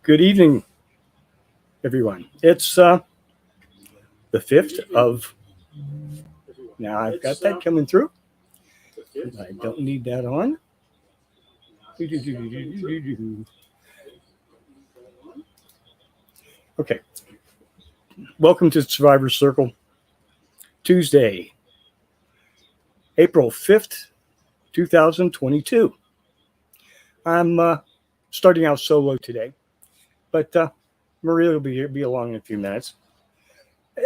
Good evening, everyone. It's the 5th of, now I've got that coming through. I don't need that on. Okay. Welcome to Survivor Circle, Tuesday, April 5th, 2022. I'm starting out solo today, but Maria will be along in a few minutes.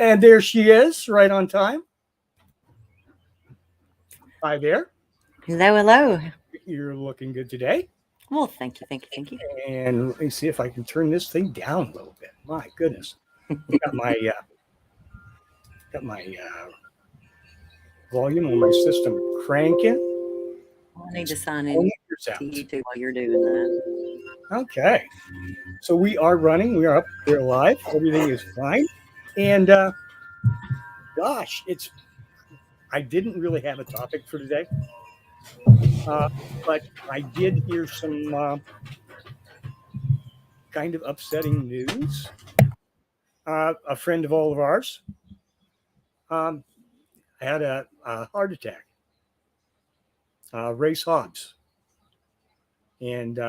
And there she is, right on time. Hi there. Hello, hello. You're looking good today. Well, thank you. And let me see if I can turn this thing down a little bit. My goodness, got my volume on my system cranking. I need to sign in to YouTube while you're doing that. Okay, so we are running. We are up. We're live. Everything is fine. And gosh, I didn't really have a topic for today, but I did hear some kind of upsetting news. A friend of all of ours had a heart attack. Race Hobbs. And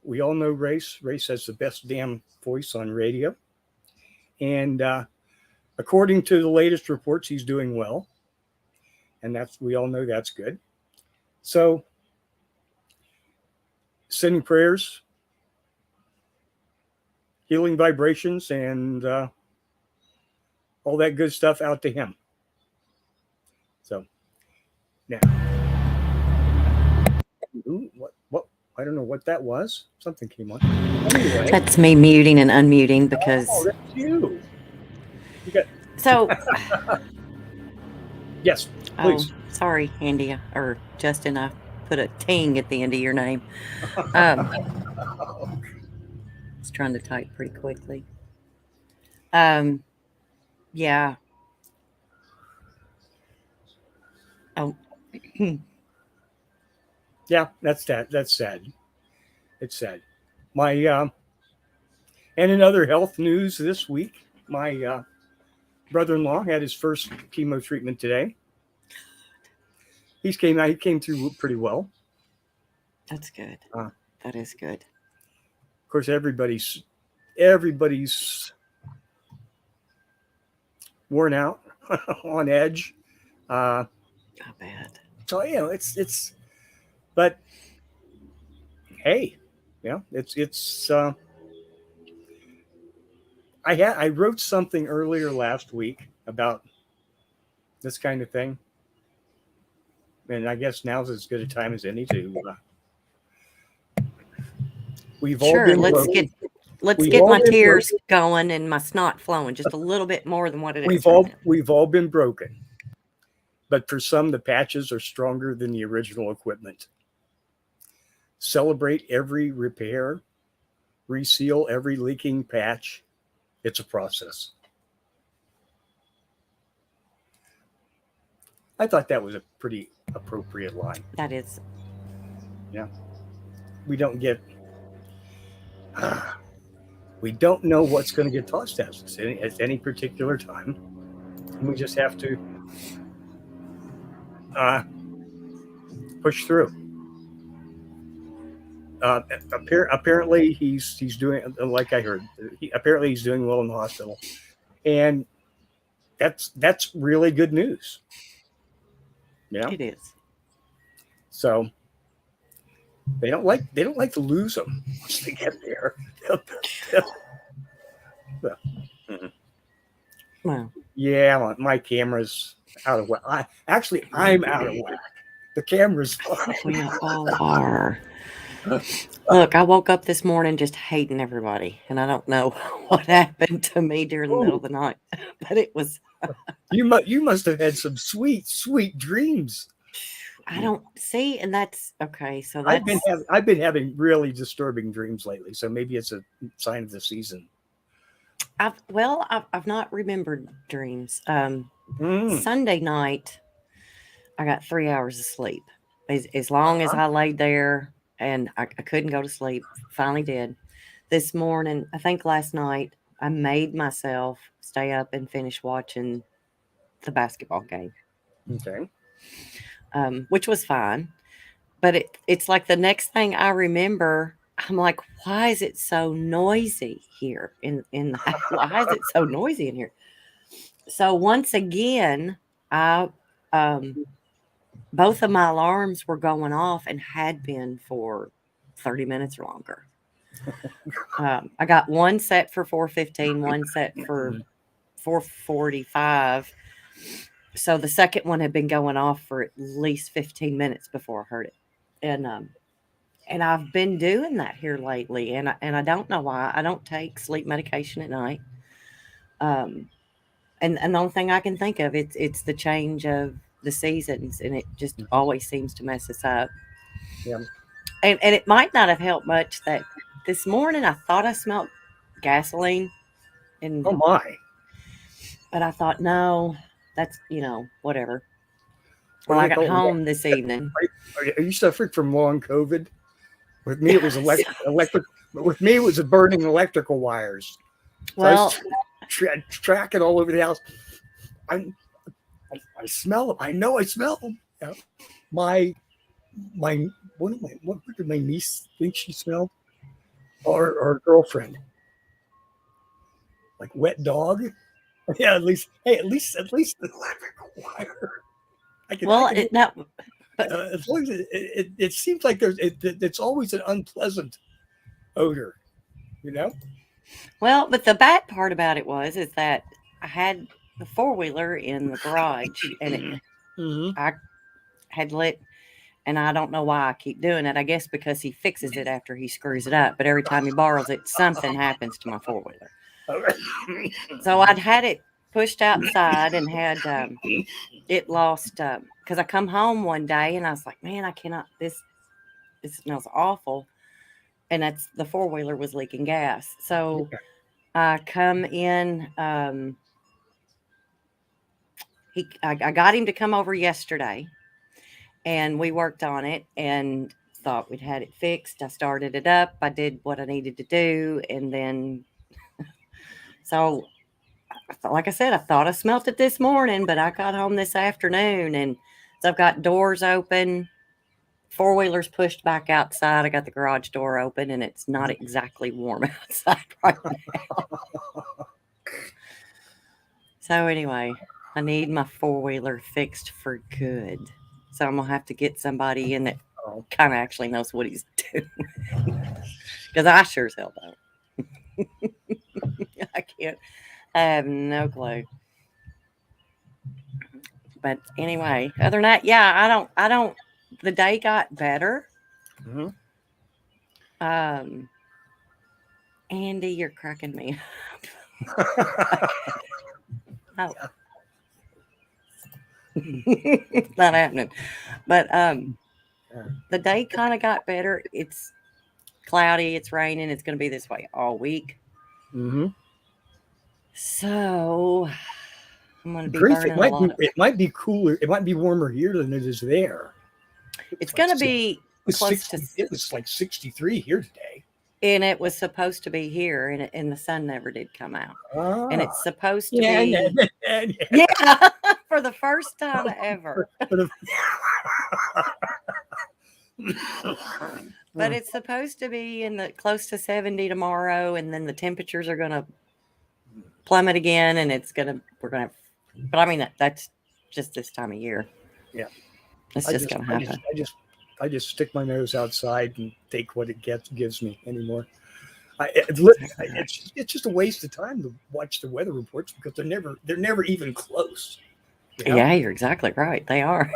we all know Race. Race has the best damn voice on radio. And according to the latest reports, he's doing well. And we all know that's good. So sending prayers, healing vibrations, and all that good stuff out to him. So now, what? I don't know what that was. Something came on. Anyway, that's me muting and unmuting because. Oh, that's you. So. Yes, please. Oh, sorry, Andy or Justin. I put a ting at the end of your name. I was trying to type pretty quickly. Yeah. Oh. Yeah, that's sad. That's sad. It's sad. My and in other health news this week, my brother-in-law had his first chemo treatment today. He came through pretty well. That's good. That is good. Of course, everybody's worn out, on edge. I bet. So it's. But hey, it's. I wrote something earlier last week about this kind of thing, and I guess now's as good a time as any to. We've all been. Let's get my tears going and my snot flowing just a little bit more than what it is. We've all been broken, but for some, the patches are stronger than the original equipment. Celebrate every repair, reseal every leaking patch. It's a process. I thought that was a pretty appropriate line. That is. Yeah. We don't know what's going to get tossed at us at any particular time. We just have to push through. Apparently he's doing, like I heard, apparently he's doing well in the hospital, and that's really good news. Yeah, it is. So they don't like to lose them once they get there. Well, yeah, my camera's out of whack. I'm out of whack. The camera's fine. We all are. Look, I woke up this morning just hating everybody, and I don't know what happened to me during the middle of the night, but it was. You must have had some sweet dreams. I don't see, and that's okay. So that's, I've been having really disturbing dreams lately, so maybe it's a sign of the season. I've not remembered dreams. Sunday night, I got 3 hours of sleep. As long as I laid there and I couldn't go to sleep. Finally did. This morning, I think last night, I made myself stay up and finish watching the basketball game, Okay. which was fine. But it's like the next thing I remember, I'm like, why is it so noisy here in the house? Why is it so noisy in here? So once again, I both of my alarms were going off and had been for 30 minutes or longer. I got one set for 4:15, one set for 4:45. So the second one had been going off for at least 15 minutes before I heard it. And I've been doing that here lately, and I don't know why. I don't take sleep medication at night. And the only thing I can think of, it's the change of the seasons, and it just always seems to mess us up. Yeah. And it might not have helped much that this morning I thought I smelled gasoline, and Oh my. but I thought no, that's whatever. What Well, do I they got call it? home this evening. Are you suffering from long COVID? With me, it was electric. With me, it was burning electrical wires. So I Well, was tracking all over the house. I smell them. I know I smell them. Yeah. My what did my niece think she smelled? Or girlfriend? Like wet dog? Yeah, at least the electrical wire. well, As long as it seems like it's always an unpleasant odor, you know. well, but the bad part about it is that I had the four-wheeler in the garage, and I had lit, and I don't know why I keep doing it. I guess because he fixes it after he screws it up, but every time he borrows it, something happens to my four-wheeler. So I'd had it pushed outside and had it lost because I come home one day and I was like, man, I cannot. This smells awful, and that's the four-wheeler was leaking gas. So I come in. I got him to come over yesterday, and we worked on it and thought we'd had it fixed. I started it up. I did what I needed to do, and then so like I said, I thought I smelt it this morning, but I got home this afternoon, and so I've got doors open, four-wheelers pushed back outside. I got the garage door open, and it's not exactly warm outside right now. So anyway, I need my four-wheeler fixed for good. So I'm going to have to get somebody in that kind of actually knows what he's doing. Because I sure as hell don't. I can't. I have no clue. But anyway, other than that, yeah, I don't, the day got better. Andy, you're cracking me up. Oh. It's not happening. But the day kind of got better. It's cloudy, it's raining, it's going to be this way all week. So I'm going to be burning a lot. It might be cooler. It might be warmer here than it is there. It's going to be close to. It was like 63 here today. And it was supposed to be here, and the sun never did come out. And it's supposed to be. Yeah, for the first time ever. But it's supposed to be in the close to 70 tomorrow, and then the temperatures are going to plummet again, and we're going to. But I mean, that's just this time of year. Yeah, it's just going to happen. I just stick my nose outside and take what it gives me anymore. It's just a waste of time to watch the weather reports because they're never even close. You know? Yeah, you're exactly right. They are.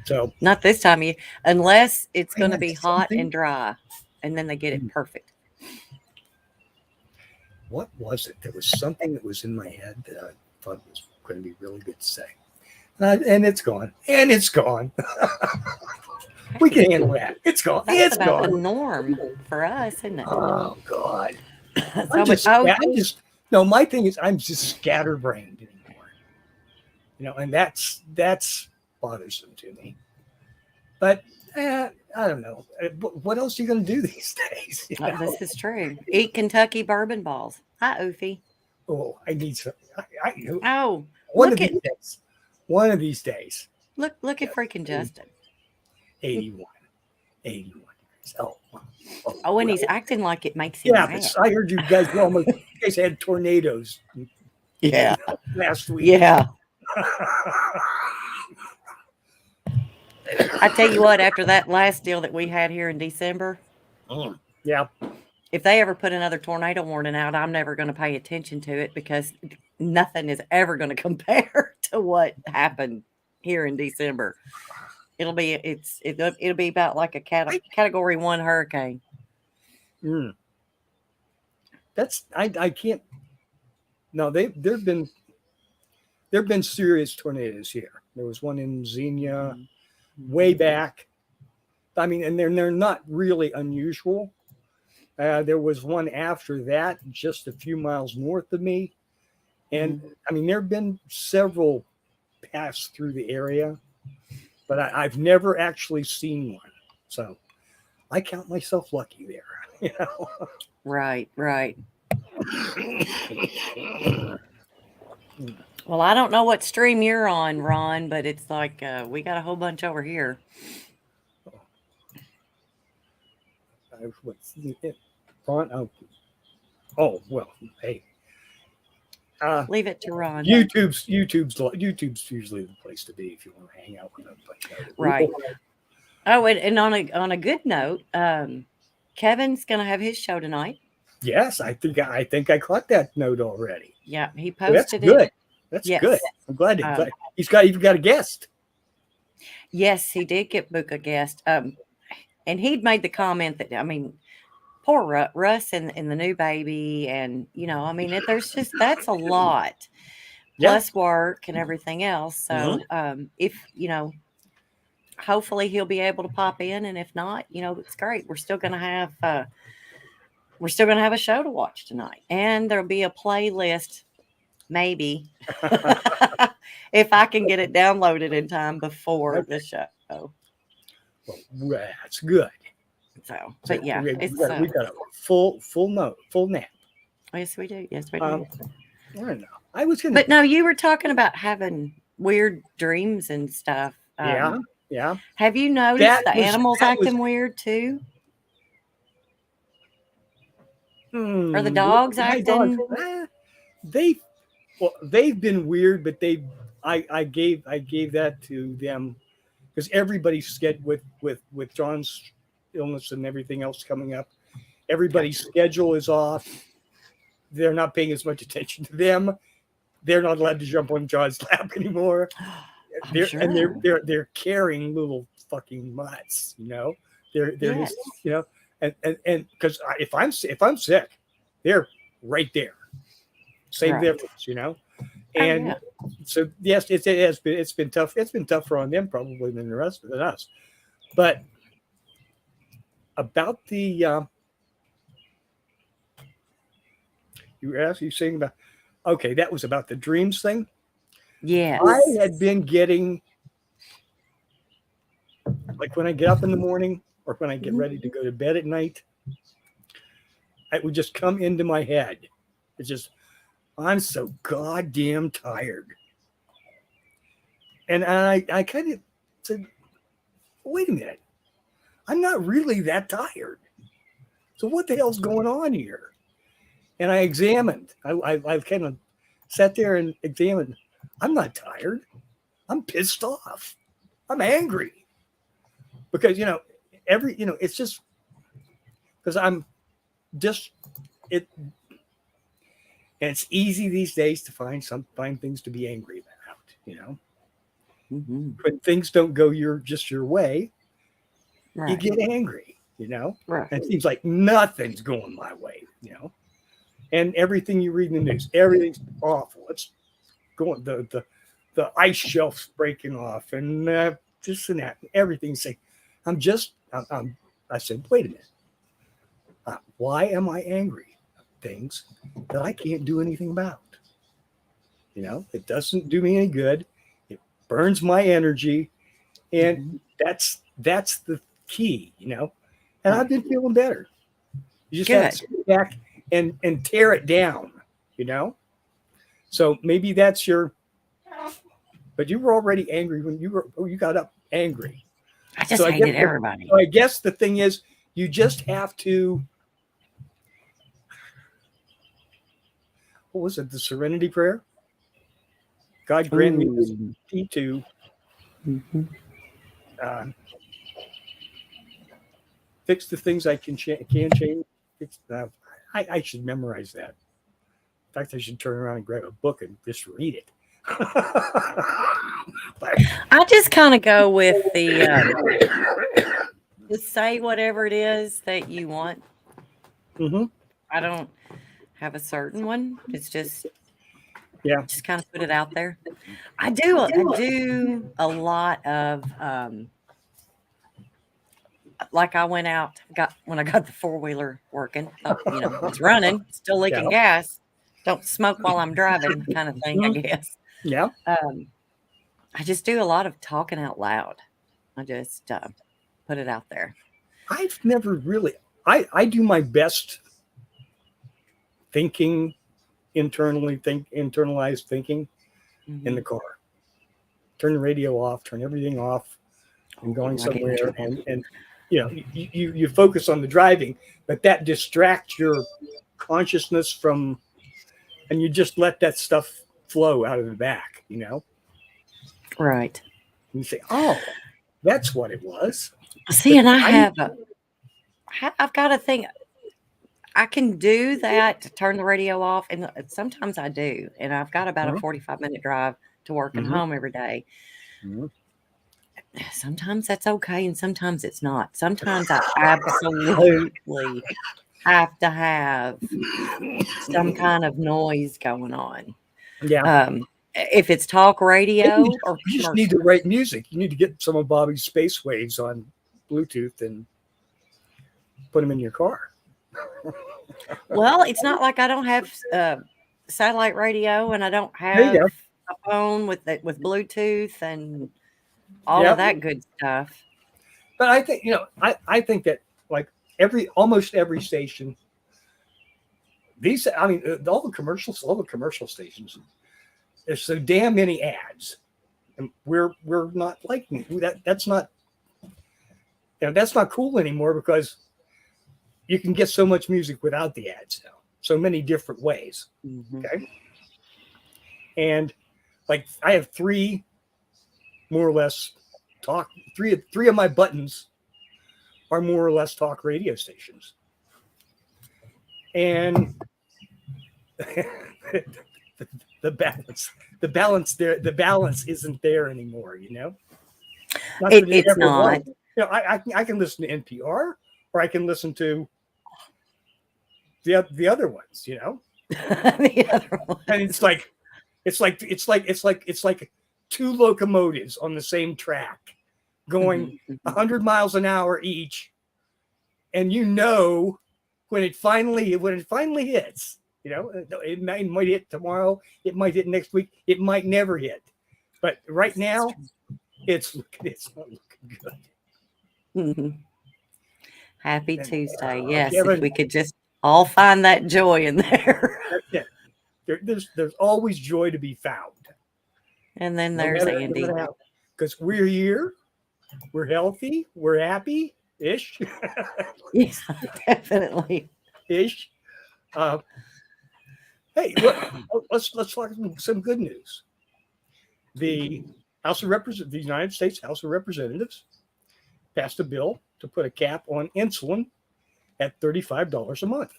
So not this time of year, unless it's going to be hot and dry, and then they get it perfect. What was it? There was something that was in my head that I thought was going to be really good to say, and it's gone. And it's gone. We can handle that. It's gone. That's about the norm for us, isn't it? Oh God! My thing is I'm just scatterbrained anymore. And that's bothersome to me. But I don't know. What else are you going to do these days? You know? This is true. Eat Kentucky bourbon balls. Hi, Oofy. Oh, I need some. Oh, One of look at these days. One of these days. look at freaking Justin. 81. 81 degrees. Oh, Oh, and well, he's acting like it makes him yeah, mad. but I heard you guys almost. You guys had tornadoes Yeah. last week. Yeah. I tell you what, after that last deal that we had here in December, Yeah. if they ever put another tornado warning out, I'm never going to pay attention to it because nothing is ever going to compare to what happened here in December. It'll be it'll be about like a category 1 hurricane. Mm. That's I can't. No, there've been serious tornadoes here. There was one in Xenia way back. I mean, and they're not really unusual. There was one after that, just a few miles north of me, and I mean, there have been several pass through the area, but I've never actually seen one. So I count myself lucky there. You know. Right. Well, I don't know what stream you're on, Ron, but it's like we got a whole bunch over here. What's Ron? Oh well, hey. Leave it to Ron. YouTube's usually the place to be if you want to hang out with them. Right. Oh, and on a good note, Kevin's gonna have his show tonight. Yes, I think I caught that note already. Yeah, he Well, that's posted good. it. That's Yes. good. I'm glad he's even got a guest. Yes, he did book a guest. And he'd made the comment that, I mean, poor Russ and the new baby, and I mean, that's a lot, plus work and everything else. So if hopefully he'll be able to pop in, and if not, it's great. We're still gonna have a show to watch tonight, and there'll be a playlist, maybe, if I can get it downloaded in time before the show. Well, that's good. So, but yeah, we got a full nap. Yes, we do. Yes, we do. I don't know. I was gonna. But no, you were talking about having weird dreams and stuff. Yeah. Have you noticed the animals acting weird too? Are the dogs acting? They've been weird, but I gave that to them because everybody's scheduled with John's illness and everything else coming up. Everybody's schedule is off. They're not paying as much attention to them. They're not allowed to jump on John's lap anymore. They're carrying little fucking mutts, They're just, and because if I'm sick, they're right there. Same difference, And so yes, it's been tough. It's been tougher on them probably than the rest than us. But about the you saying about that was about the dreams thing. Yes. I had been getting, like, when I get up in the morning or when I get ready to go to bed at night, it would just come into my head. It's just, I'm so goddamn tired. And I kind of said, wait a minute. I'm not really that tired. So what the hell's going on here? And I examined. I've kind of sat there and examined. I'm not tired. I'm pissed off. I'm angry. Because, it's just because I'm just it. And it's easy these days to find things to be angry about, When things don't go your way, you get angry, Right. And it seems like nothing's going my way, And everything you read in the news, everything's awful. It's going the ice shelf's breaking off, and this and that, everything's saying. I said, wait a minute. Why am I angry? Things that I can't do anything about. It doesn't do me any good. It burns my energy, and that's That's the key, And I've been feeling better. You just have to Good. sit back and tear it down, So maybe that's but you were already angry when you got up angry. I just So hated everybody. I guess the thing is, you just have to. What was it? The Serenity Prayer. God grant me this ability to fix the things I can change. I should memorize that. In fact, I should turn around and grab a book and just read it. I just kind of go with just say whatever it is that you want. Mm-hmm. I don't have a certain one. It's just kind of put it out there. I do a lot of like I went out when I got the 4-wheeler working. It's running, still leaking gas. Don't smoke while I'm driving, kind of thing, I guess. Yeah. I just do a lot of talking out loud. I just put it out there. I've never really. I do my best thinking internalized thinking in the car. Turn the radio off, turn everything off, and going somewhere, and you focus on the driving, but that distracts your consciousness from, and you just let that stuff flow out of the back, Right. And you say, "Oh, that's what it was." See, and I've got a thing. I can do that to turn the radio off, and sometimes I do. And I've got about a 45-minute drive to work and home every day. Sometimes that's okay, and sometimes it's not. Sometimes I absolutely have to have some kind of noise going on. Yeah. If it's talk radio or you just need to write music. You need to get some of Bobby's space waves on Bluetooth and put them in your car. Well, it's not like I don't have satellite radio, and I don't have a phone with Bluetooth and all of that good stuff. But I think I think that like almost every station, all the commercial stations, there's so damn many ads, and we're not liking that. That's not that's not cool anymore, because you can get so much music without the ads now, so many different ways. Okay. And like I have three more or less three of my buttons are more or less talk radio stations. And the balance isn't there anymore, It's not. I can listen to NPR, or I can listen to the other ones, The other ones. And it's like two locomotives on the same track going 100 miles an hour each, and when it finally hits, it might hit tomorrow, it might hit next week, it might never hit, but right now it's not looking good. Happy Tuesday. Yes, if we could just all find that joy in there. There's always joy to be found. And then there's Andy. Because we're here, we're healthy, we're happy-ish. Yeah, definitely. Ish. Hey, let's talk some good news. The United States House of Representatives passed a bill to put a cap on insulin at $35 a month.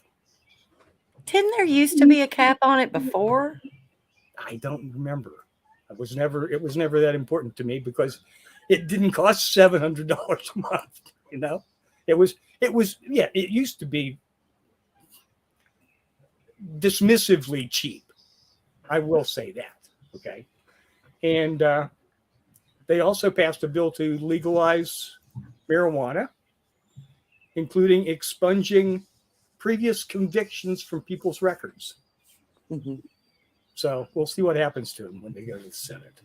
Didn't there used to be a cap on it before? I don't remember. It was never that important to me, because it didn't cost $700 a month. It used to be dismissively cheap. I will say that. Okay. And they also passed a bill to legalize marijuana, including expunging previous convictions from people's records. So we'll see what happens to them when they go to the Senate.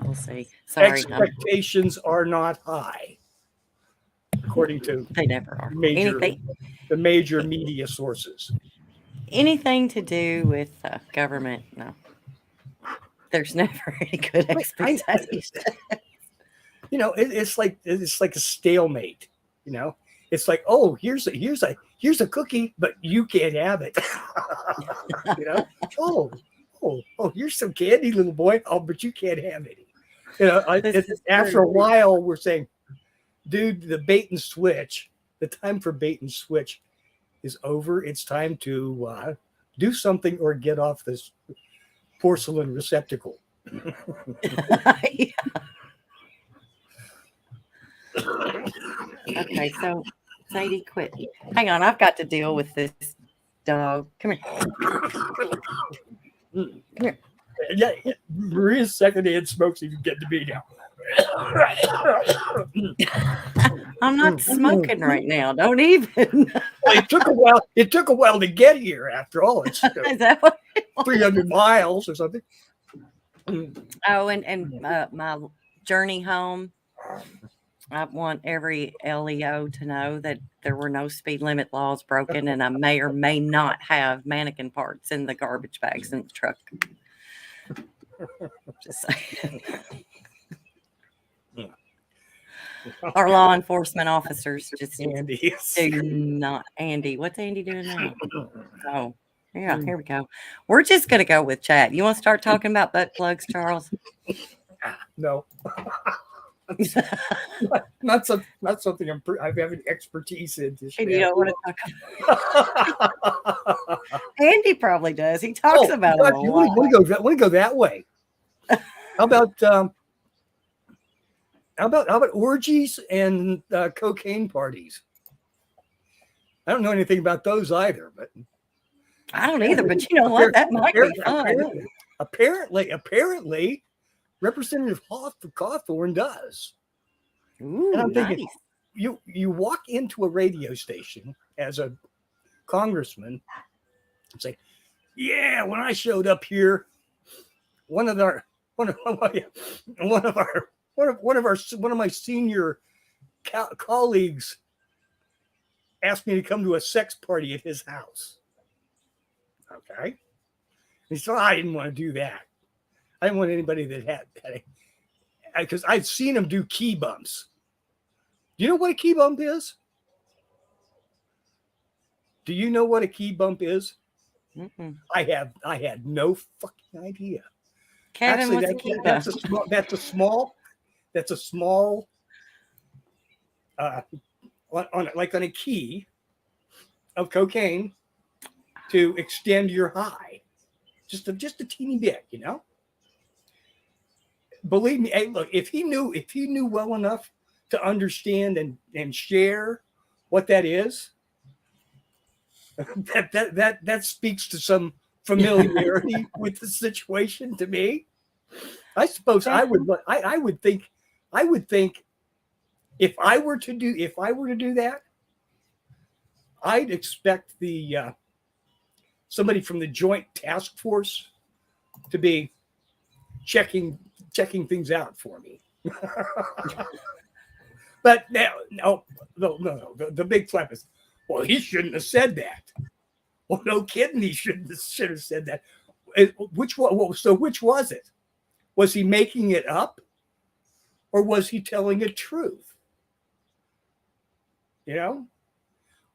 We'll see. Sorry, expectations are not high, according to they never are. the major media sources. Anything to do with government, no. There's never any good expectations. It's like a stalemate. It's like, oh, here's a cookie, but you can't have it. Oh, here's some candy, little boy. Oh, but you can't have any. After a while, we're saying, dude, the bait and switch, the time for bait and switch is over. It's time to do something or get off this porcelain receptacle. Yeah. Okay, so Sadie, quit. Hang on, I've got to deal with this dog. Come here. Come here. Yeah, Maria's secondhand smokes even get to be now. I'm not smoking right now. Don't even. Well, it took a while to get here. After all, it's Is that what it was? 300 miles or something. Oh, and my journey home. I want every LEO to know that there were no speed limit laws broken, and I may or may not have mannequin parts in the garbage bags in the truck. Just saying. Our law enforcement officers just do not. Andy, what's Andy doing now? Oh, yeah, here we go. We're just going to go with chat. You want to start talking about butt plugs, Charles? No. not something I have any expertise in. You don't want to talk about. Andy probably does. He talks about it. You want to go that way? How about orgies and cocaine parties? I don't know anything about those either, but I don't either. But you know what? That might be fun. Apparently, Representative Cawthorn does. Ooh, and I'm thinking, nice. you walk into a radio station as a congressman and say, "Yeah, when I showed up here, one of my senior colleagues asked me to come to a sex party at his house." Okay, he said, "I didn't want to do that. I didn't want anybody that had because I'd seen him do key bumps. Do you know what a key bump is? Do you know what a key bump is?" Mm-mm. I had no fucking idea. Kevin, actually, what's a key bump? That's a small on a key of cocaine to extend your high, just a teeny bit, Believe me, hey, look, if he knew well enough to understand and share what that is, that speaks to some familiarity with the situation to me. I suppose I would think if I were to do that, I'd expect somebody from the Joint Task Force to be checking things out for me. But no. The big flap is, well, he shouldn't have said that. Well, no kidding, he should have said that. Which one? So which was it? Was he making it up, or was he telling a truth?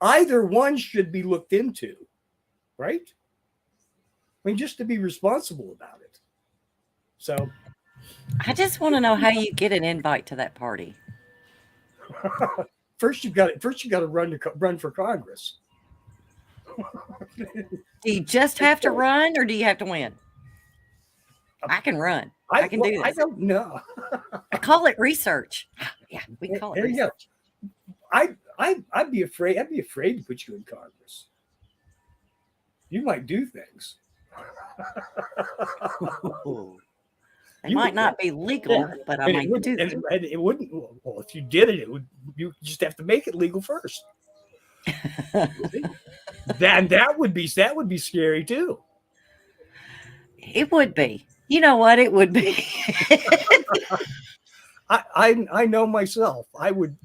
Either one should be looked into, right? I mean, just to be responsible about it. So, I just want to know how you get an invite to that party. First you got to run for Congress. Do you just have to run, or do you have to win? I can run. I can do this. I don't know. I call it research. Yeah, we call it research. I'd be afraid. I'd be afraid to put you in Congress. You might do things. It might not be legal, but I might do them. And it wouldn't. Well, if you did it, you just have to make it legal first. That would be scary too. It would be. You know what? It would be. I know myself. I wouldn't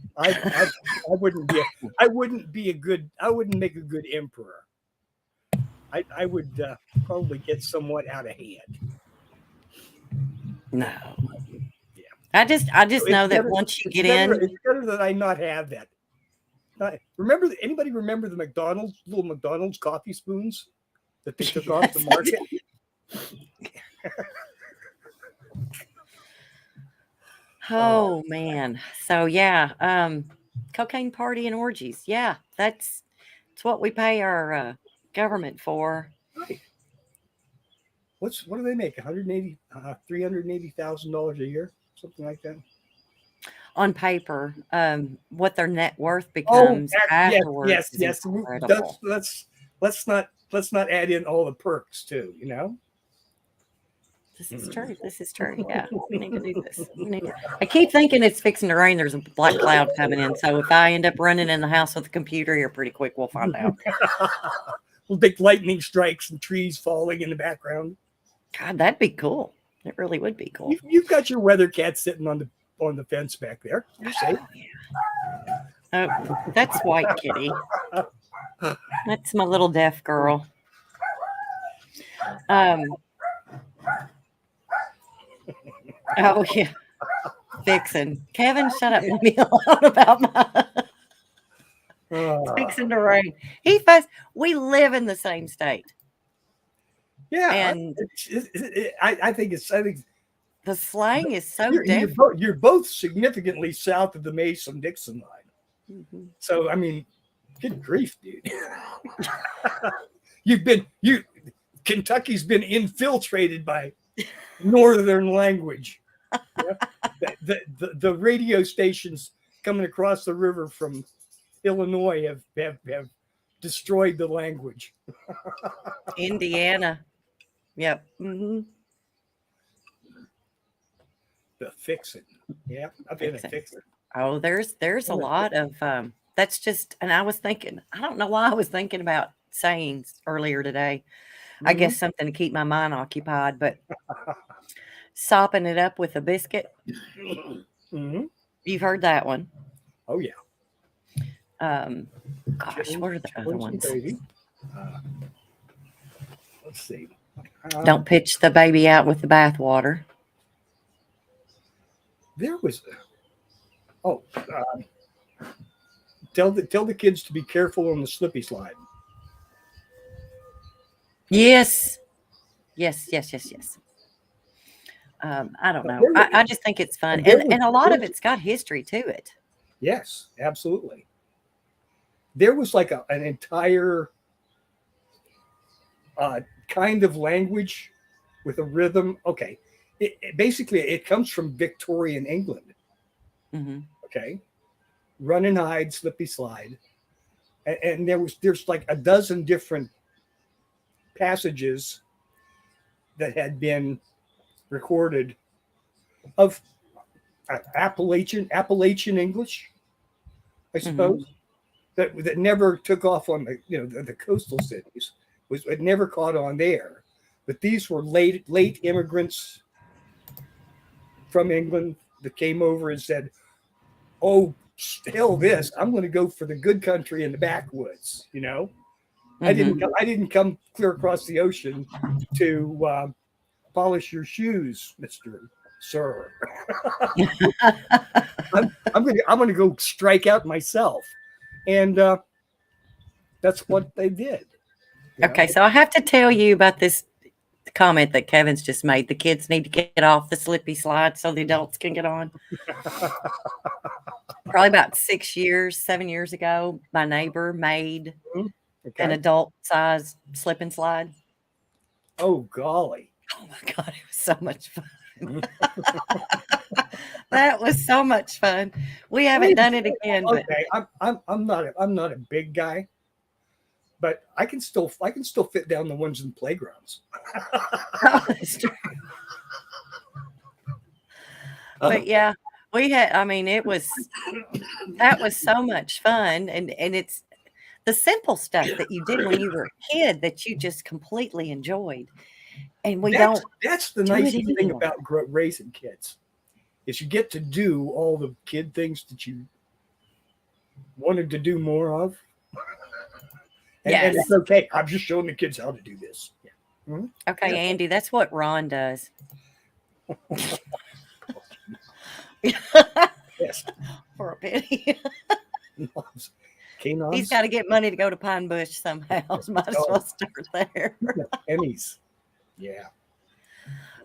make a good emperor. I would probably get somewhat out of hand. No. Yeah. I just know that once you get in, it's better that I not have that. Anybody remember the little McDonald's coffee spoons that they took off the market? Oh man. So yeah, cocaine party and orgies. Yeah, that's what we pay our government for. Right. What do they make? $380,000 a year, something like that. On paper, what their net worth becomes afterwards is yes. incredible. Let's not add in all the perks too. You know. This is true. This is true. Yeah, we need to do this. I keep thinking it's fixing to rain. There's a black cloud coming in. So if I end up running in the house with a computer here pretty quick, we'll find out. We'll take lightning strikes and trees falling in the background. God, that'd be cool. It really would be cool. You've got your weather cat sitting on the fence back there. You're safe. Oh, that's White Kitty. That's my little deaf girl. Oh yeah, Vixen. Kevin, shut up. Leave me alone about my. It's fixing to rain. We live in the same state. Yeah, and I think the slang is so different. You're both significantly south of the Mason-Dixon line. Mm-hmm. So I mean, good grief, dude. Kentucky's been infiltrated by Northern language. Yeah? The radio stations coming across the river from Illinois have destroyed the language. Indiana. Yep. Mm-hmm. The fixin'. Yeah, I've been a fixin'. Oh, there's a lot of that's just, and I was thinking, I don't know why I was thinking about sayings earlier today. Mm-hmm. I guess something to keep my mind occupied, but sopping it up with a biscuit. Mm-hmm. You've heard that one. Oh yeah. Gosh, what are the other ones? Let's see. Don't pitch the baby out with the bathwater. There was tell the kids to be careful on the slippy slide. Yes. I don't know. I just think it's fun. And a lot of it's got history to it. Yes, absolutely. There was like an entire kind of language with a rhythm. Okay. It comes from Victorian England. Mm-hmm. Okay. Run and hide, slippy slide. And there's like a dozen different passages that had been recorded of Appalachian English, I suppose, mm-hmm. that never took off on the coastal cities. It never caught on there. But these were late immigrants from England that came over and said, "Oh, hell this! I'm going to go for the good country in the backwoods." You know, mm-hmm. I didn't come clear across the ocean to polish your shoes, Mr. Sir. I'm going to go strike out myself, and that's what they did. Okay, so I have to tell you about this comment that Kevin's just made. The kids need to get off the slippy slide so the adults can get on. Probably about 7 years ago, my neighbor made an adult size slip and slide. Oh, golly. Oh my God, it was so much fun. That was so much fun. We haven't done it again. Okay, but I'm not a big guy, but I can still fit down the ones in playgrounds. Oh, that's true. But yeah, that was so much fun, and it's the simple stuff that you did when you were a kid that you just completely enjoyed. And we don't. That's the do nice it thing anymore. about raising kids, is you get to do all the kid things that you wanted to do more of. And it's okay. I'm just showing the kids how to do this. Yeah. Mm-hmm. Okay, Yeah. Andy, that's what Ron does. Yes. For a penny. Canines. He's got to get money to go to Pine Bush somehow. Might as well start there. Emmys. Yeah.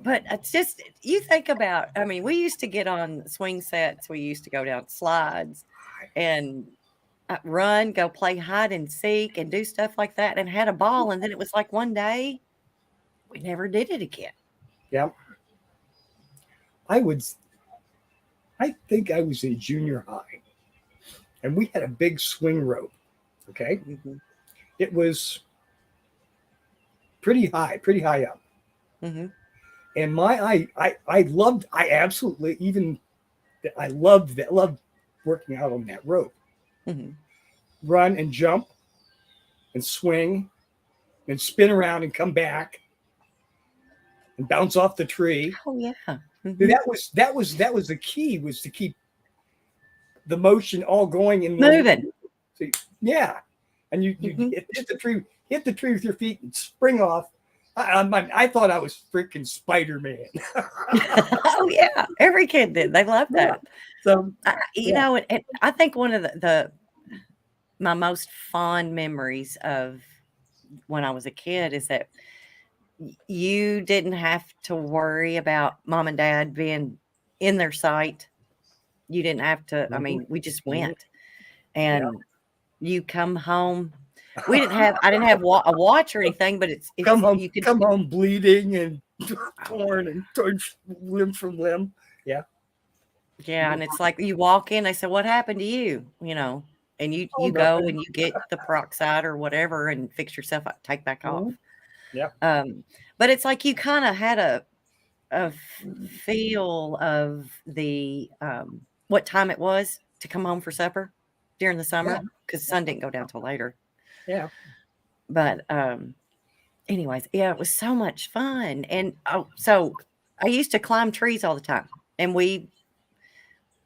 But it's just, you think about, I mean, we used to get on swing sets. We used to go down slides and run, go play hide and seek and do stuff like that and had a ball. And then it was like one day we never did it again. Yeah. I think I was in junior high and we had a big swing rope. Okay. Mm-hmm. It was pretty high up. Mm-hmm. And I loved working out on that rope. Mm-hmm. Run and jump and swing and spin around and come back and bounce off the tree. Oh yeah. Mm-hmm. That was the key, was to keep the motion all going and moving. So, yeah. And you mm-hmm. hit the tree with your feet and spring off. I thought I was freaking Spider-Man. Oh yeah, every kid did. They loved that. So you know, and I think one of my most fond memories of when I was a kid is that you didn't have to worry about mom and dad being in their sight. You didn't have to. I mean, we just went, and you come home. I didn't have a watch or anything, but it's come home bleeding and torn and torn limb from limb. Yeah. Yeah. And it's like you walk in, they say, "What happened to you?" You know, and you go and you get the peroxide or whatever and fix yourself up, take back off. Yeah. But it's like you kind of had a feel of the what time it was to come home for supper during the summer, because the sun didn't go down till later. Yeah. But anyways, yeah, it was so much fun. And so I used to climb trees all the time. And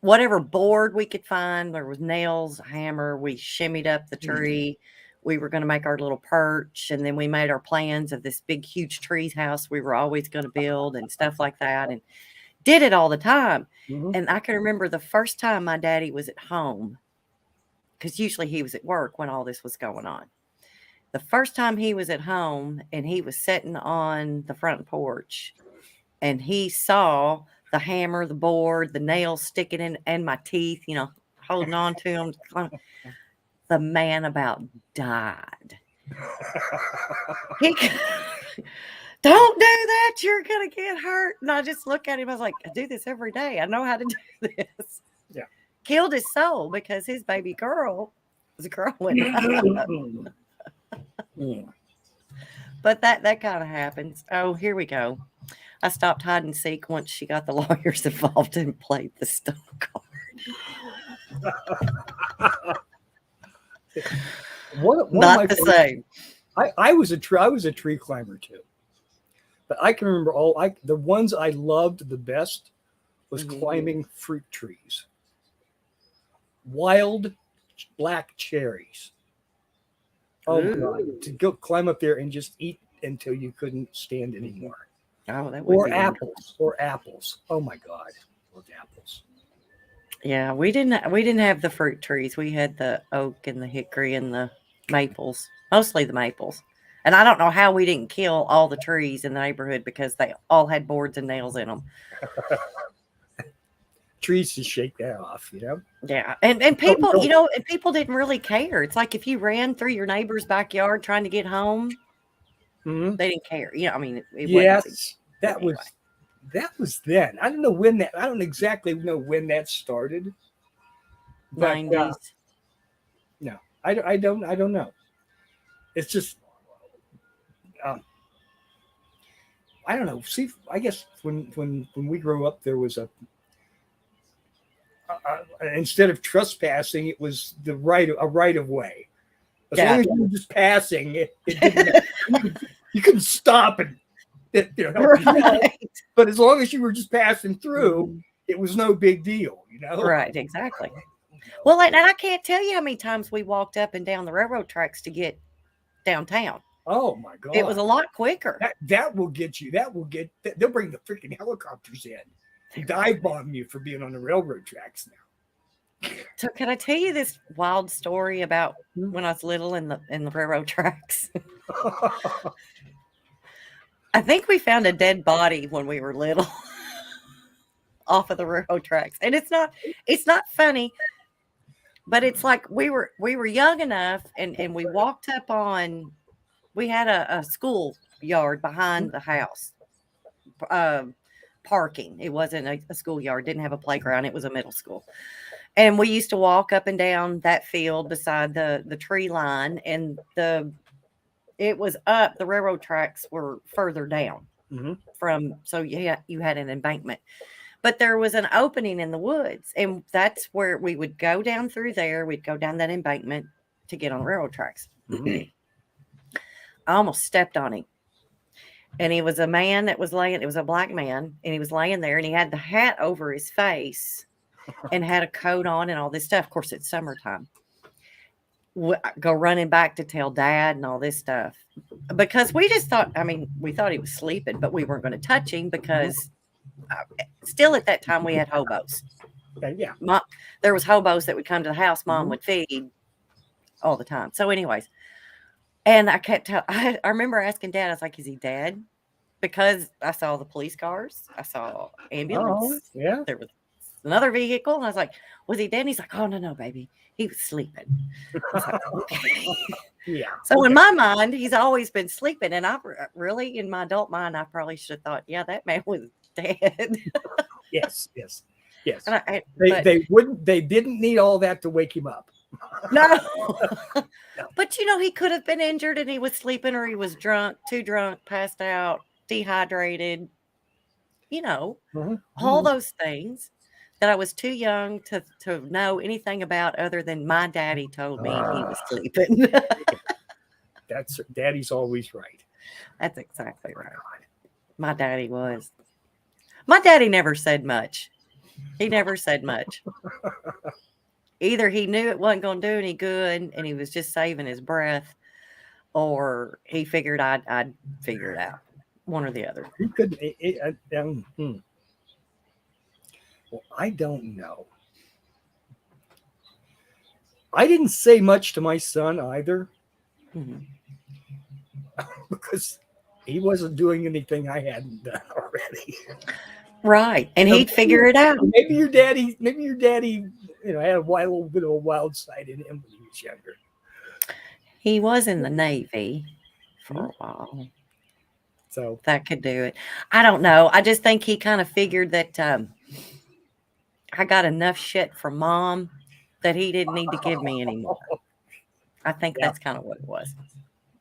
whatever board we could find, there was nails, a hammer, we shimmied up the tree. We were going to make our little perch. And then we made our plans of this big, huge tree house we were always going to build and stuff like that. And did it all the time. Mm-hmm. And I can remember the first time my daddy was at home, because usually he was at work when all this was going on. The first time he was at home and he was sitting on the front porch and he saw the hammer, the board, the nails sticking in, and my teeth, you know, holding on to them. The man about died. Don't do that. You're going to get hurt. And I just look at him. I was like, I do this every day. I know how to do this. Yeah. Killed his soul because his baby girl was growing up. But that kind of happens. Oh, here we go. I stopped hide and seek once she got the lawyers involved and played the stone card. Not the same. I was a tree climber too, but I can remember the ones I loved the best was climbing fruit trees. Wild black cherries. Oh my God. To go climb up there and just eat until you couldn't stand anymore. Oh, that would be or apples. Oh my God. Loved apples. Yeah, we didn't have the fruit trees. We had the oak and the hickory and the maples. Mostly the maples. And I don't know how we didn't kill all the trees in the neighborhood because they all had boards and nails in them. Trees to shake that off, you know? Yeah. And people, you know, and people didn't really care. It's like if you ran through your neighbor's backyard trying to get home, they didn't care. You know, I mean, that was then. I don't exactly know when that started. But, 90s. No, I don't know. It's just, I don't know. See, I guess when we grew up, there was instead of trespassing, it was a right of way. As long as you were just passing, it didn't, you couldn't stop and that help yourself. But as long as you were just passing through, it was no big deal, Right, exactly. Well, and I can't tell you how many times we walked up and down the railroad tracks to get downtown. Oh my God. It was a lot quicker. That will get you. They'll bring the freaking helicopters in and dive bomb you for being on the railroad tracks now. So can I tell you this wild story about when I was little in the railroad tracks? I think we found a dead body when we were little off of the railroad tracks. And it's not funny, but it's like we were young enough and we walked up on, we had a school yard behind the house, parking. It wasn't a schoolyard, didn't have a playground. It was a middle school. And we used to walk up and down that field beside the tree line, and it was up. The railroad tracks were further down so you had an embankment, but there was an opening in the woods, and that's where we would go down through there. We'd go down that embankment to get on the railroad tracks. I almost stepped on him. And he was a man that was laying, it was a black man, and he was laying there, and he had the hat over his face and had a coat on and all this stuff. Of course, it's summertime. Go running back to tell Dad and all this stuff. Because we just thought, we thought he was sleeping, but we weren't going to touch him because still at that time we had hobos. Yeah. There was hobos that would come to the house. Mom would feed all the time. So anyways, and I kept I remember asking Dad, I was like, is he dead? Because I saw the police cars. I saw ambulance. Oh, yeah. There was another vehicle. And I was like, was he dead? And he's like, oh, no, baby. He was sleeping. I was like, okay. Yeah. So in my mind, he's always been sleeping. And I really, in my adult mind, I probably should have thought, yeah, that man was dead. Yes. And they didn't need all that to wake him up. No. No. But he could have been injured and he was sleeping, or he was drunk, too drunk, passed out, dehydrated, all those things that I was too young to know anything about, other than my daddy told me he was sleeping. That's Daddy's always right. That's exactly right. My daddy was. My daddy never said much. He never said much. Either he knew it wasn't going to do any good and he was just saving his breath, or he figured I'd figure it out. One or the other. He couldn't. Well, I don't know. I didn't say much to my son either, because he wasn't doing anything I hadn't done already. Right, and he'd figure it out. Maybe your daddy, had a little bit of a wild side in him when he was younger. He was in the Navy for a while, so that could do it. I don't know. I just think he kind of figured that I got enough shit from Mom that he didn't need to give me anymore. I think that's kind of what it was.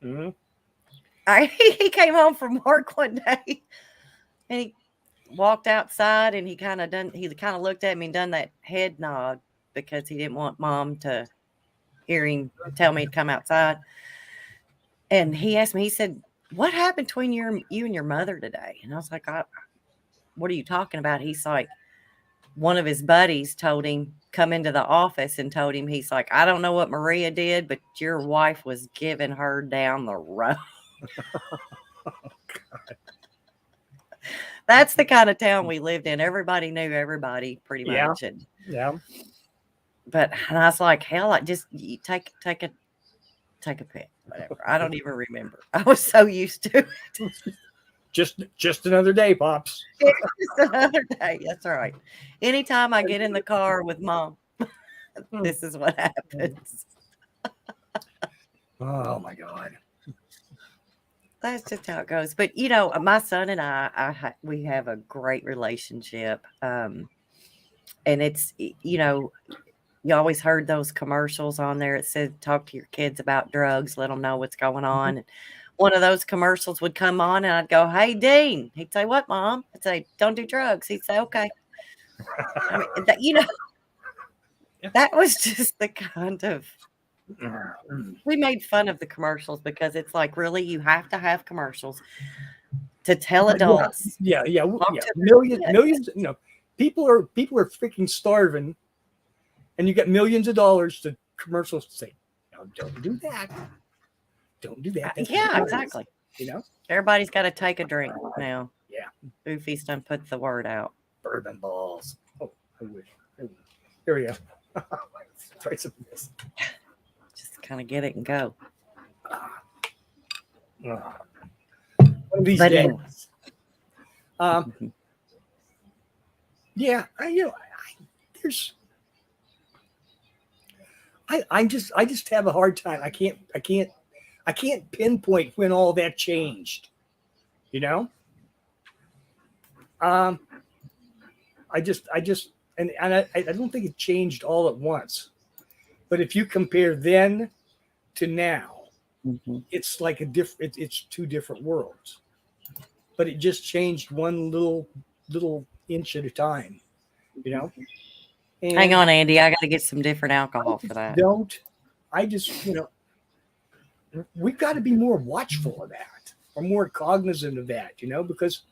He came home from work one day, and he walked outside, and he kind of looked at me and done that head nod because he didn't want Mom to hear him tell me to come outside. And he asked me, he said, what happened between you and your mother today? And I was like, what are you talking about? He's like, one of his buddies told him, come into the office and told him, he's like, I don't know what Maria did, but your wife was giving her down the road. Oh, God. That's the kind of town we lived in. Everybody knew everybody pretty much. Yeah. And I was like, hell, just take a pic, whatever. I don't even remember. I was so used to it. Just another day, Pops. Just another day. That's right. Anytime I get in the car with Mom, this is what happens. Oh my God. That's just how it goes. But my son and we have a great relationship. And it's, you always heard those commercials on there. It said, talk to your kids about drugs, let them know what's going on. And one of those commercials would come on and I'd go, hey, Dean. He'd say, what, Mom? I'd say, don't do drugs. He'd say, okay. That was just the kind of, we made fun of the commercials because it's like, really, you have to have commercials. to tell adults. Yeah. Talk to Millions. People are freaking starving, and you get millions of dollars to commercials to say, "No, don't do that. Don't do that." That's Yeah, not exactly. nice, Everybody's got to take a drink now. Yeah. Boofy's done put the word out. Bourbon balls. Oh, I wish. Here we go. Try some of this. Just kind of get it and go. One of these days. Anyway. Yeah, there's. I just have a hard time. I can't pinpoint when all that changed. I don't think it changed all at once. But if you compare then to now, it's like it's two different worlds. But it just changed one little inch at a time, And hang on, Andy. I got to get some different alcohol for that. We've got to be more watchful of that, or more cognizant of that, because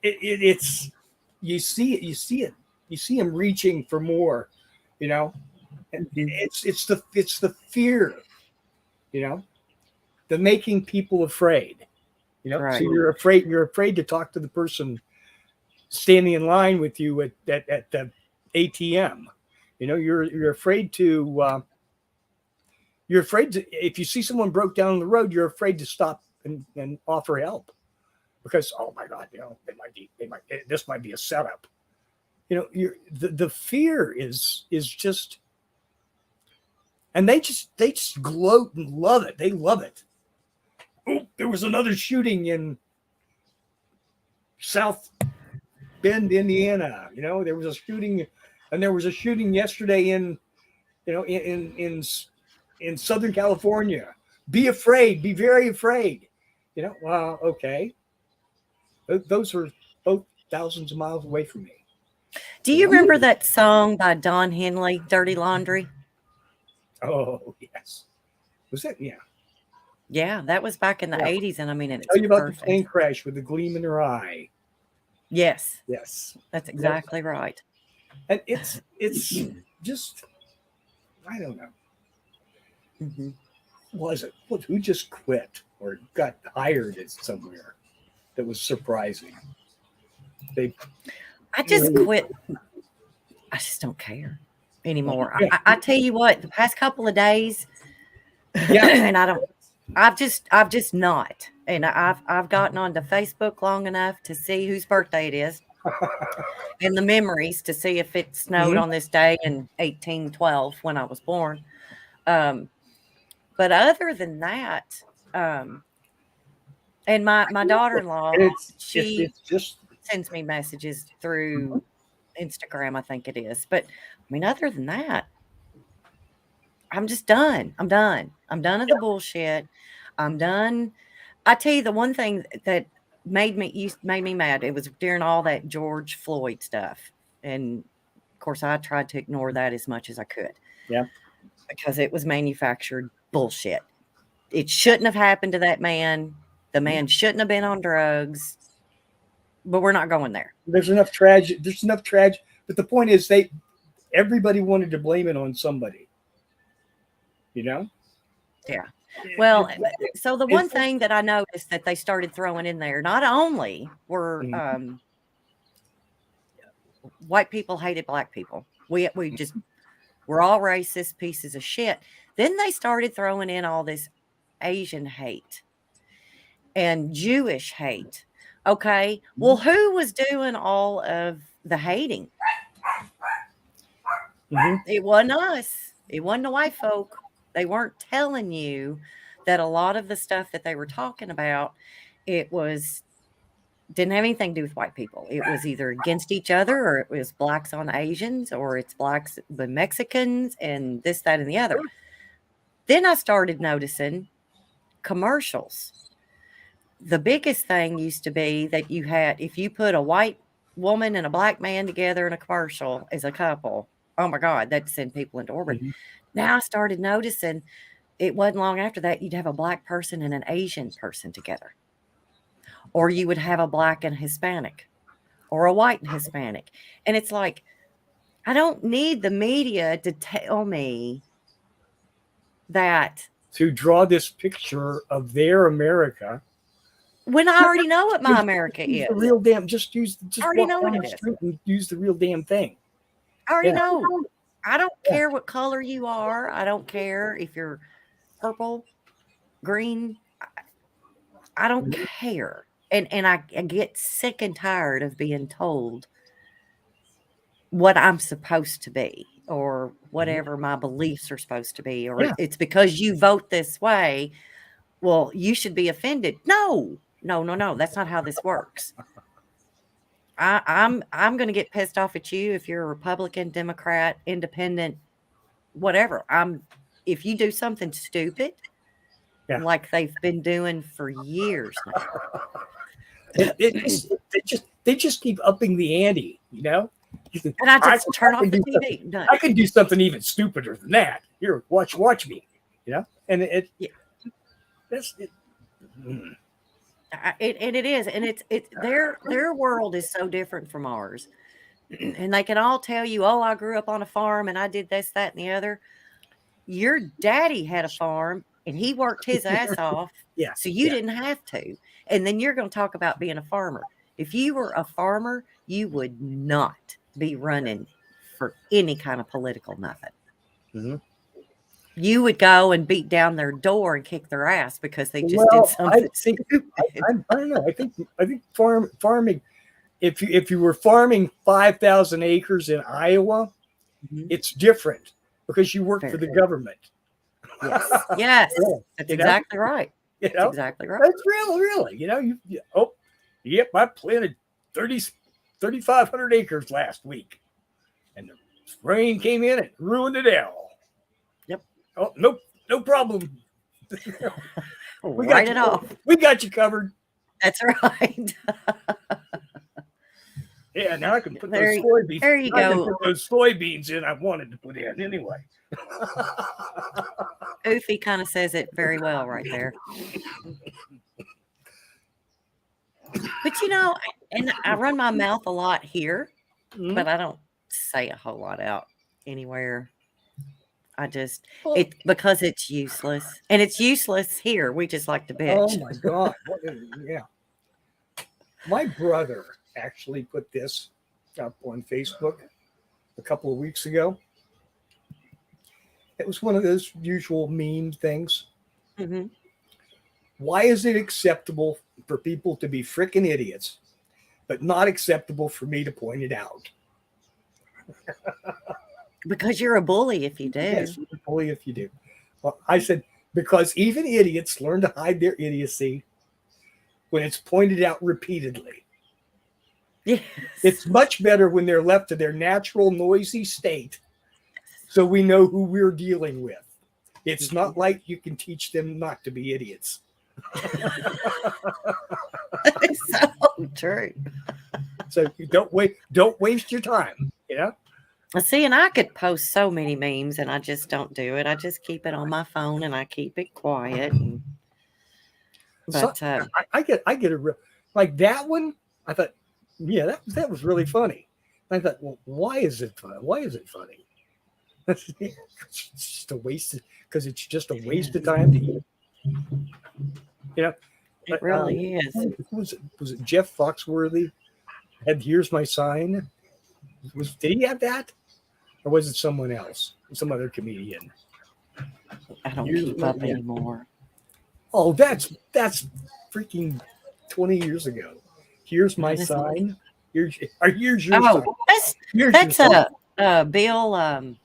it's you see it. You see him reaching for more, and it's the fear, the making people afraid, Right. So you're afraid to talk to the person standing in line with you at the ATM. You're afraid to. You're afraid to, if you see someone broke down on the road, you're afraid to stop and offer help because, oh my God, this might be a setup. The fear is just, and they just gloat and love it. They love it. Oh, there was another shooting in South Bend, Indiana. There was a shooting, and there was a shooting yesterday in Southern California. Be afraid. Be very afraid. Well, okay. Those are both thousands of miles away from me. Do you remember that song by Don Henley, Dirty Laundry? Oh, yes. Was that? Yeah. Yeah, that was back in the 80s. And I mean, it's tell you about perfect. the plane crash with the gleam in her eye. Yes. Yes. That's exactly right. And it's just, I don't know. Mm-hmm. Was it? Who just quit or got hired at somewhere? That was surprising. I just quit. I just don't care anymore. Yeah. I tell you what, the past couple of days, and I've just not. And I've gotten onto Facebook long enough to see whose birthday it is. And the memories to see if it snowed on this day in 1812 when I was born. But other than that, and my daughter-in-law, she just sends me messages through Instagram, I think it is. But I mean, other than that, I'm just done. I'm done. I'm done with the bullshit. I'm done. I tell you, the one thing that made me mad, it was during all that George Floyd stuff. And of course, I tried to ignore that as much as I could. Yeah. Because it was manufactured bullshit. It shouldn't have happened to that man. The man shouldn't have been on drugs. But we're not going there. There's enough tragedy. But the point is, everybody wanted to blame it on somebody. Yeah. Well, so the one thing that I noticed that they started throwing in there, not only were white people hated black people. We're all racist pieces of shit. Then they started throwing in all this Asian hate and Jewish hate. Okay. Well, who was doing all of the hating? It wasn't us. It wasn't the white folk. They weren't telling you that a lot of the stuff that they were talking about, didn't have anything to do with white people. It was either against each other, or it was blacks on Asians, or it's blacks with Mexicans, and this, that, and the other. Then I started noticing commercials. The biggest thing used to be that you had, if you put a white woman and a black man together in a commercial as a couple, oh my God, that'd send people into orbit. Now I started noticing it wasn't long after that you'd have a black person and an Asian person together. or you would have a black and Hispanic or a white and Hispanic. And it's like, I don't need the media to tell me that to draw this picture of their America. when I already know what my America use is. the real damn. Just I already walk know what down it the is. street and use the real damn thing. I already Yeah. know. I don't care what color you are. I don't care if you're purple, green. I don't care. And I get sick and tired of being told what I'm supposed to be or whatever my beliefs are supposed to be, or Yeah. it's because you vote this way. Well, you should be offended. No. That's not how this works. I'm going to get pissed off at you if you're a Republican, Democrat, Independent, whatever. If you do something stupid, Yeah. like they've been doing for years now. They just keep upping the ante, you know. And I just turn off the TV. I can do something even stupider than that. Here, watch me, you know. And that's it. And it is, and it's their world is so different from ours, and they can all tell you, "Oh, I grew up on a farm and I did this, that, and the other." Your daddy had a farm and he worked his ass off, so you didn't have to. And then you're going to talk about being a farmer. If you were a farmer, you would not be running for any kind of political nothing. Mm-hmm. You would go and beat down their door and kick their ass because they just did something stupid. I don't know. I think farming. If you were farming 5,000 acres in Iowa, it's different because you work for the government. Yes, that's exactly right. You know? That's exactly right. That's really. You know, yep. I planted 3,500 acres last week, and the rain came in and ruined it all. Yep. Oh, no problem. Write it off. We got you covered. That's right. Yeah, now I can put those soybeans. There you go. Put those soybeans in I wanted to put in anyway. Oofy kind of says it very well right there. But you know, and I run my mouth a lot here, but I don't say a whole lot out anywhere. I just because it's useless, and it's useless here. We just like to bitch. Oh my God! Yeah, my brother actually put this up on Facebook a couple of weeks ago. It was one of those usual meme things. Mm-hmm. Why is it acceptable for people to be freaking idiots, but not acceptable for me to point it out? Because you're a bully if you do. Yes, you're a bully if you do. Well, I said, because even idiots learn to hide their idiocy when it's pointed out repeatedly. Yes. It's much better when they're left to their natural noisy state, so we know who we're dealing with. It's not like you can teach them not to be idiots. It's so true. So you don't waste your time, you know? See, and I could post so many memes, and I just don't do it. I just keep it on my phone, and I keep it quiet. But I get a real, like that one. I thought, yeah, that was really funny. I thought, well, why is it funny? Why is it funny? It's just a waste, because it's just a waste of time to eat. You know, it really is. Was it Jeff Foxworthy had "Here's My Sign"? Did he have that, or was it someone else, some other comedian? I don't keep up anymore. Oh, that's freaking 20 years ago. Here's my sign. Here's your sign. That's Bill.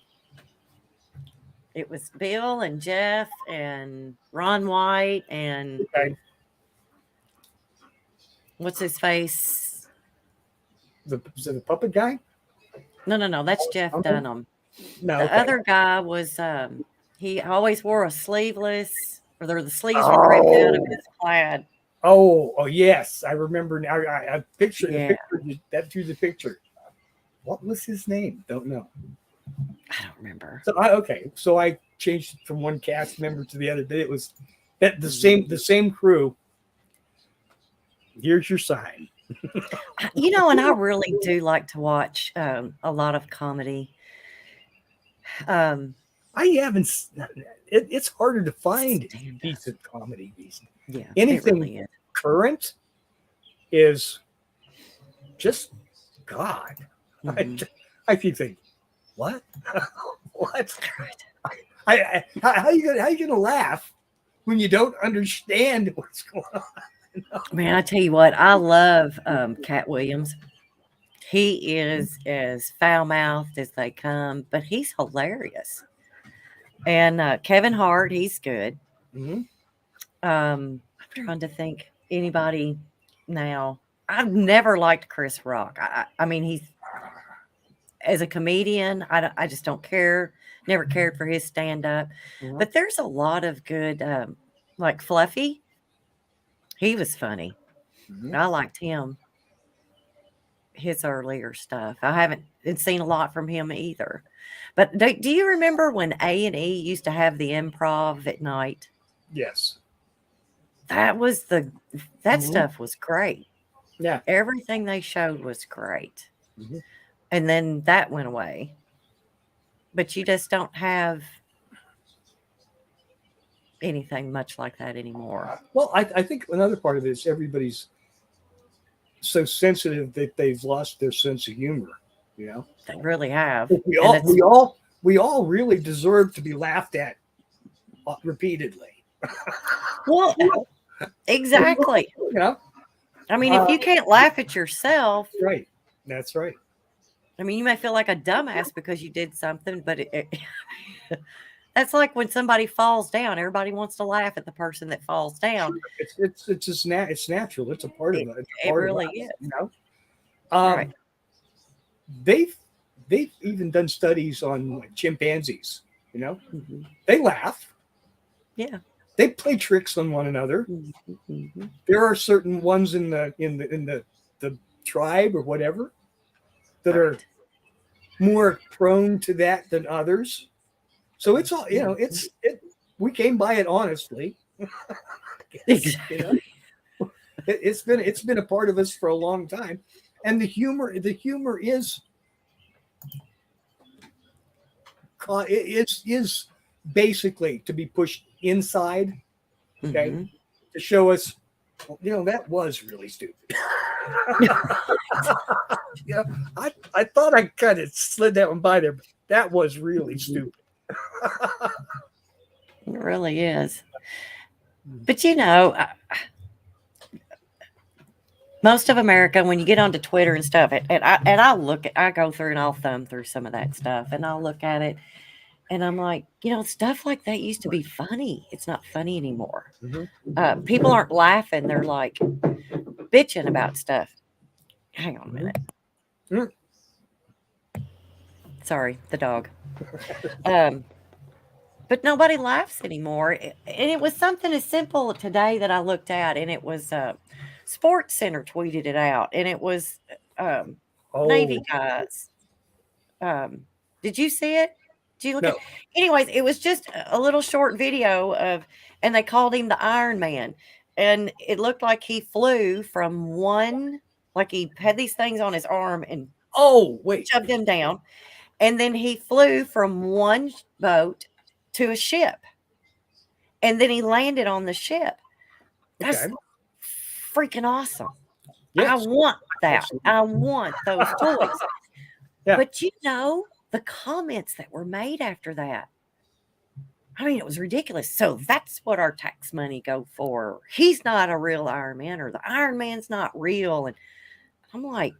It was Bill and Jeff and Ron White and what's his face? Is it the puppet guy? No. That's Jeff Dunham. No, the other guy was he always wore a sleeveless, or the sleeves were ripped out of his plaid. Oh yes, I remember now. I pictured that through the picture. What was his name? Don't know. I don't remember. So I changed it from one cast member to the other. But it was that the same crew. Here's your sign. And I really do like to watch a lot of comedy. I haven't. It's harder to find Stand up. decent comedy these days. Yeah, it Anything really is. current is just God. Mhm. I keep thinking, what? What? Right. How you gonna laugh when you don't understand what's going on? Man, I tell you what, I love Cat Williams. He is as foul mouthed as they come, but he's hilarious. And Kevin Hart, he's good. Mhm. I'm trying to think anybody now. I've never liked Chris Rock. I mean, he's as a comedian, I just don't care. Never cared for his stand up. Mhm. But there's a lot of good, like Fluffy. He was funny. Mhm. I liked him, his earlier stuff. I haven't seen a lot from him either. But do you remember when A&E used to have the improv at night? Yes. That Mhm. stuff was great. Yeah. Everything they showed was great. Mhm. And then that went away. But you just don't have anything much like that anymore. Well, I think another part of it is everybody's so sensitive that they've lost their sense of humor. You know, They really have. we And all it's we all really deserve to be laughed at repeatedly. well, exactly. You know, I mean, if you can't laugh at yourself, right. That's right. I mean, you may feel like a dumbass because you did something, but that's like when somebody falls down. Everybody wants to laugh at the person that falls down. It's just it's natural. It's a part of it. It's a It part really of us, is. you know. Right. They've even done studies on like chimpanzees. You know, Mhm. they laugh. Yeah. They play tricks on one another. Mhm. There are certain ones in the tribe or whatever that are Right. more prone to that than others. So it's all Mhm. we came by it honestly. Exactly. It's been a part of us for a long time, and the humor is is basically to be pushed inside, okay, Mhm. to show us, that was really stupid. Yeah, I thought I kind of slid that one by there, but that was really stupid. It really is. Hmm. But most of America, when you get onto Twitter and stuff, I go through and I'll thumb through some of that stuff, and I'll look at it, and I'm like, stuff like that used to be funny. It's not funny anymore. Mhm. People aren't laughing; they're like bitching about stuff. Hang on a minute. Mhm. Sorry, the dog. Um, but nobody laughs anymore. And it was something as simple today that I looked at, and it was Sports Center tweeted it out, and it was um, Navy Oh guys. Um, did you see it? Did you look at? no, Anyways, it was just a little short video and they called him the Iron Man, and it looked like he flew from like he had these things on his arm and oh wait, shoved them down, and then he flew from one boat to a ship, and then he landed on the ship. okay, That's freaking awesome. I yes, want that. absolutely, I want those toys. yeah. But the comments that were made after that. I mean, it was ridiculous. So that's what our tax money go for. He's not a real Iron Man, or the Iron Man's not real. And I'm like,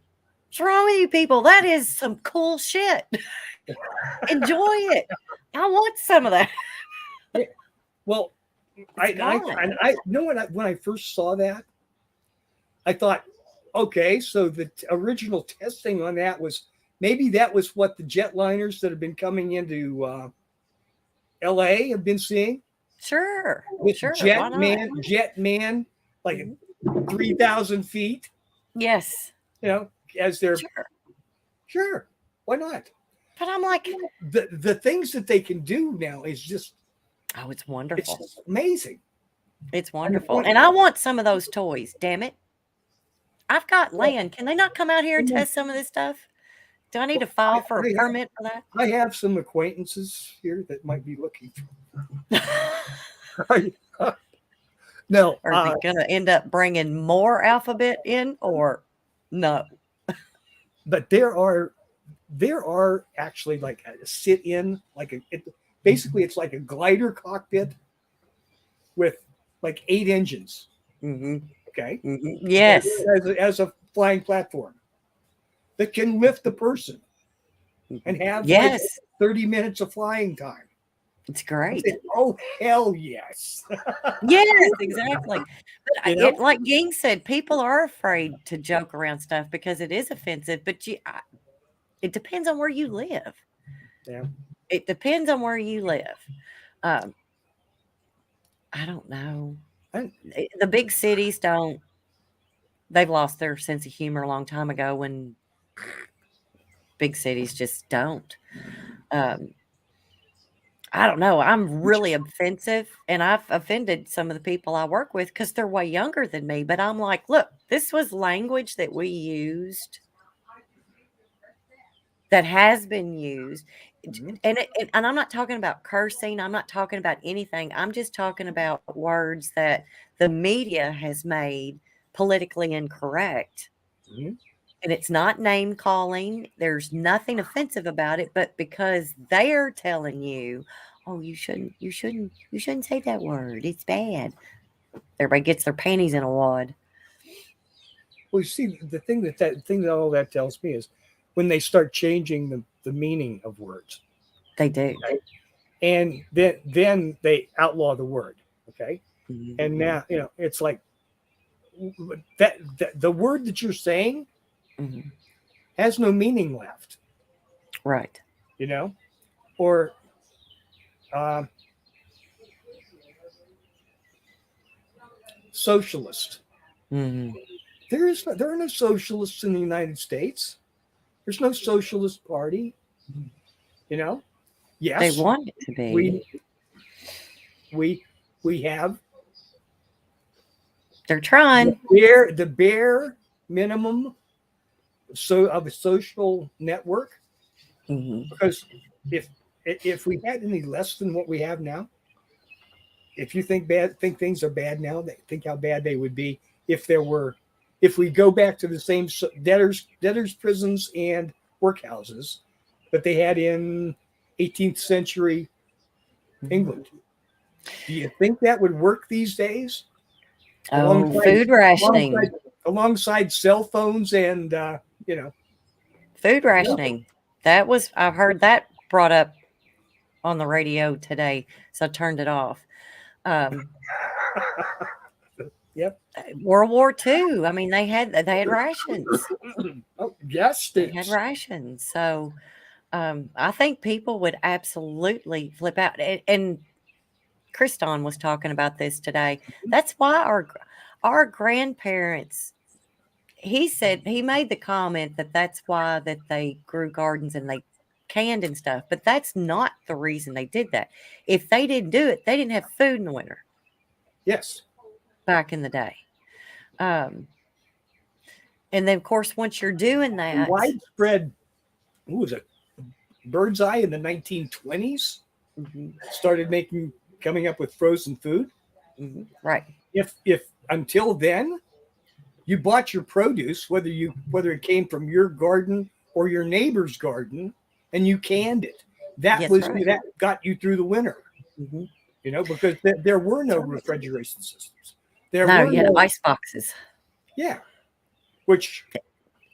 what's wrong with you people? That is some cool shit. Enjoy it. I want some of that. Yeah. Well, It's gone. I know when I first saw that, I thought, okay, so the original testing on that was maybe that was what the jetliners that have been coming into LA have been seeing Sure. with Sure. Why not? Jet Man, like Mhm. 3,000 feet, Yes. as they're Sure. sure, why not? But I'm like, The things that they can do now is just oh, it's it's wonderful. just amazing. It's And the wonderful. point, And I want some of those toys. Damn it. I've got land. Can they not come out here and test some of this stuff? Do I need to file for a permit for that? I have some acquaintances here that might be looking for. No. Are they going to end up bringing more alphabet in or no? But there are actually like a sit-in, like basically it's like a glider cockpit with like 8 engines. Mm-hmm. Okay. Mm-hmm. Yes. As a flying platform that can lift the person and have like 30 minutes of flying time. It's great. Oh, hell yes. Yes, exactly. But like Ging said, people are afraid to joke around stuff because it is offensive, but it depends on where you live. Yeah. It depends on where you live. I don't know. The big cities they've lost their sense of humor a long time ago when big cities just don't. I don't know. I'm really offensive, and I've offended some of the people I work with because they're way younger than me. But I'm like, look, this was language that we used that has been used. Mm-hmm. And I'm not talking about cursing. I'm not talking about anything. I'm just talking about words that the media has made politically incorrect. Mm-hmm. And it's not name calling. There's nothing offensive about it, but because they're telling you, oh, you shouldn't say that word. It's bad. Everybody gets their panties in a wad. Well, you see, the thing that all that tells me is when they start changing the meaning of words. They do. Right? And then they outlaw the word. Okay. Mm-hmm. And now, it's like that the word that you're saying mm-hmm. has no meaning left. Right. Or socialist. Mm-hmm. There are no socialists in the United States. There's no socialist party. Yes. They want it to be. We have. They're trying. The bare minimum of a social network. Mm-hmm. Because if we had any less than what we have now, if you think things are bad now, think how bad they would be if we go back to the same debtors prisons and workhouses that they had in 18th century England. Do you think that would work these days? Food rationing. Alongside cell phones and, food rationing. I've heard that brought up on the radio today, so I turned it off. Yep. World War II. I mean, they had rations. Oh, yes, they had rations. So I think people would absolutely flip out. And Kriston was talking about this today. That's why our grandparents. He said he made the comment that's why that they grew gardens and they canned and stuff. But that's not the reason they did that. If they didn't do it, they didn't have food in the winter. Yes. Back in the day. And then, of course, once you're doing that. Widespread, what was it? Bird's eye in the 1920s mm-hmm. started coming up with frozen food. Mm-hmm. Right. If until then, you bought your produce, whether it came from your garden or your neighbor's garden, and you canned it. That got you through the winter. Mm-hmm. Because there were no refrigeration systems. You had ice boxes. Yeah, which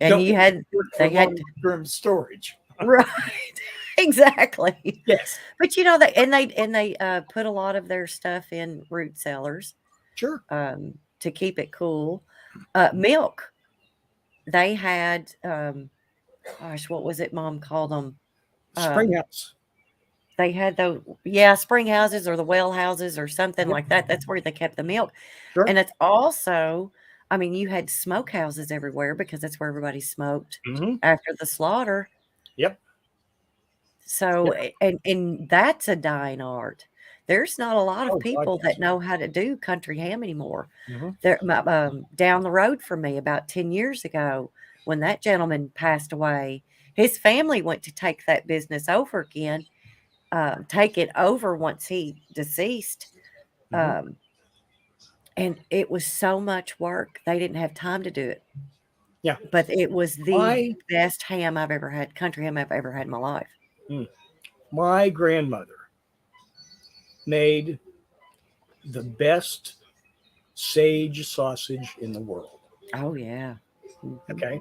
and you had long-term storage. Right. Exactly. Yes. But they put a lot of their stuff in root cellars. Sure. To keep it cool. Milk. They had what was it Mom called them? Spring house. They had spring houses or the well houses or something like that. That's where they kept the milk. Sure. And it's also, you had smoke houses everywhere because that's where everybody smoked mm-hmm. after the slaughter. Yep. So, and that's a dying art. there's not a lot of Oh, God, people yes. that know how to do country ham anymore. Mhm. Down the road from me about 10 years ago, when that gentleman passed away, his family went to take that business over again, take it over once he deceased. Mhm. And it was so much work, they didn't have time to do it. Yeah. But it was the My best ham I've ever had, country ham I've ever had in my life. my grandmother made the best sage sausage in the world. Oh, yeah. Mhm. Okay.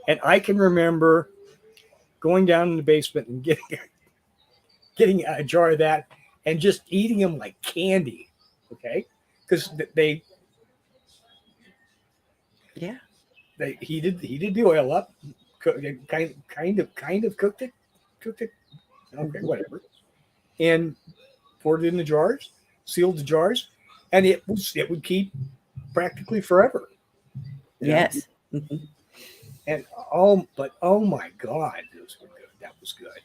And I can remember going down in the basement and getting a jar of that and just eating them like candy. Okay. Because Yeah. they heated the oil up, kind of cooked it. Okay, whatever. And poured it in the jars, sealed the jars, and it would keep practically forever. You know? Yes. Mhm. And oh my God, those were good. That was good.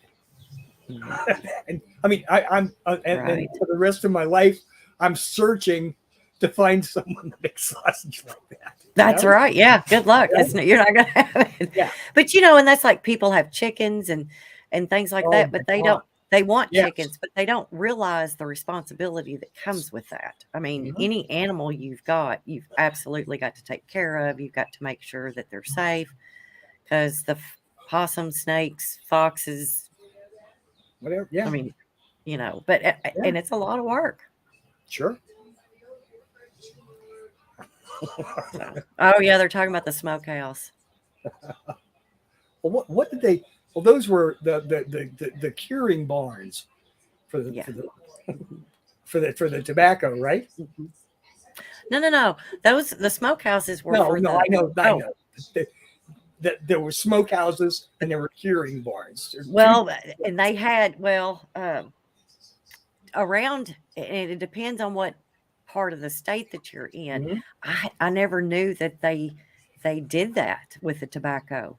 Mhm. And I mean, I'm and Right. for the rest of my life, I'm searching to find someone that makes sausage like that. That's right. Yeah. Good luck. Yeah. You're not gonna have it. Yeah. But and that's like people have chickens and things like Oh that, my but they God. don't they want Yes. chickens, but they don't realize the responsibility that comes with that. I mean, Mhm. any animal you've absolutely got to take care of. You've got to make sure that they're safe because the possums, snakes, foxes, Whatever. I Yeah. mean, but Yeah. and it's a lot of work. Sure. So, oh yeah, they're talking about the smokehouse. Well, what did they? Well, those were the curing barns for the Yeah. for the tobacco, right? Mhm. No. The smokehouses were No, for no, the. I Oh, know. There were smokehouses and there were curing barns. There's two. well, and they had around, and it depends on what part of the state that you're in. Mhm. I never knew that they did that with the tobacco,